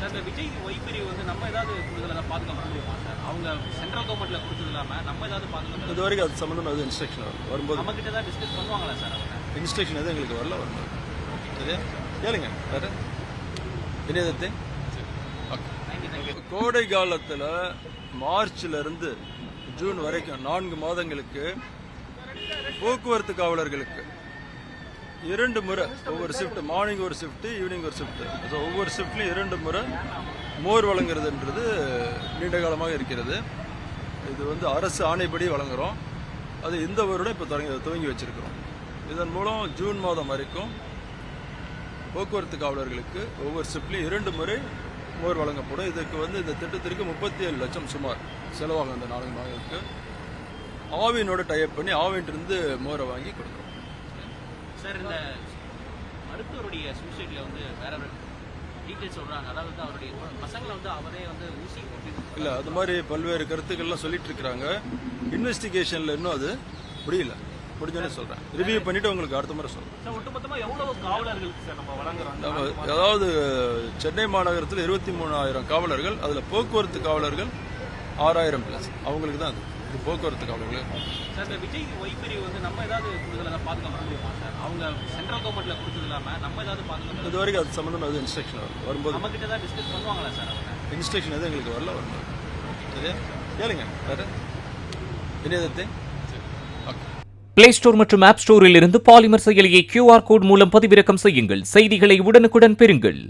Sir இந்த விஜய் ஒய்பிரி வந்து நம்ம ஏதாவது கூடுதலாக பாதுகாப்பு முடியுமா சார்? அவங்க சென்ட்ரல் கவர்மெண்ட்ல கொடுத்தது இல்லாமல் நம்ம ஏதாவது பாதுகாப்பு இது வரைக்கும் அது சம்மந்தமாக எதுவும் இன்ஸ்ட்ரக்ஷன் வரும் வரும்போது நம்ம கிட்ட தான் டிஸ்கஸ் பண்ணுவாங்களா சார் அவங்க? இன்ஸ்ட்ரக்ஷன் எதுவும் எங்களுக்கு வரல வரும்போது சரியா கேளுங்க வேறு இணையதத்தை கோடை காலத்தில் மார்ச்லேருந்து ஜூன் வரைக்கும் 4 மாதங்களுக்கு போக்குவரத்து காவலர்களுக்கு 2 முறை ஒவ்வொரு ஷிஃப்ட், மார்னிங் ஒரு ஷிஃப்ட், ஈவினிங் ஒரு ஷிஃப்ட், ஸோ ஒவ்வொரு ஷிஃப்ட்லையும் 2 முறை மோர் வழங்குறதுன்றது நீண்ட காலமாக இருக்கிறது. இது வந்து அரசு ஆணைப்படி வழங்குகிறோம். அது இந்த வருடம் இப்போ துவங்கி வச்சிருக்கிறோம். இதன் மூலம் ஜூன் மாதம் வரைக்கும் போக்குவரத்து காவலர்களுக்கு ஒவ்வொரு ஷிஃப்ட்லையும் 2 முறை மோர் வழங்கப்படும். இதுக்கு வந்து இந்த திட்டத்திற்கு 37 லட்சம் சுமார் செலவாகும். இந்த 4 மாதங்களுக்கு ஆவினோட டைப் பண்ணி ஆவின்ட்டு மோரை வாங்கி கொடுக்குறோம். சார் இந்த மருத்துவருடைய சூசைட்ல வந்து வேற டீட்டெயில்ஸ் சொல்றாங்க. அதாவது அவருடைய பசங்களை வந்து அவரே வந்து ஊசி போட்டு இல்லை அது மாதிரி பல்வேறு கருத்துக்கள்லாம் சொல்லிட்டு இருக்கிறாங்க. இன்வெஸ்டிகேஷனில் இன்னும் அது முடிஞ்சோன்னே சொல்கிறேன். ரிவ்யூ பண்ணிவிட்டு உங்களுக்கு அடுத்த முறை சொல்கிறேன். சார் ஒட்டுமொத்தமாக எவ்வளோ காவலர்களுக்கு சார் நம்ம வழங்குறோம்? அதாவது சென்னை மாநகரத்தில் 23,000 காவலர்கள், அதில் போக்குவரத்து காவலர்கள் 6,000 ப்ளஸ் அவங்களுக்கு தான் இது போக்குவரத்து காவலர்கள். சார் இந்த விஜய் ஒய்பிரி வந்து நம்ம ஏதாவது கூடுதலாக பாதுகாப்பு முடியுமா சார்? அவங்க சென்ட்ரல் கவர்மெண்ட்ல கொடுத்தது இல்லாமல் நம்ம ஏதாவது பாதுகாப்பு இது வரைக்கும் அது சம்மந்தமாக எதுவும் இன்ஸ்ட்ரக்ஷன் வரும்போது நம்ம கிட்ட தான் டிஸ்கஸ் பண்ணுவாங்களா சார் அவங்க? இன்ஸ்ட்ரக்ஷன் எதுவும் எங்களுக்கு வரல வரும்போது சரியா கேளுங்க வேறு இணையதத்தை பிளே ஸ்டோர் மற்றும் ஆப் ஸ்டோரில் இருந்து பாலிமர் செயலியை QR கோட் மூலம் பதிவிறக்கம் செய்யுங்கள். செய்திகளை உடனுக்குடன் பெறுங்கள்.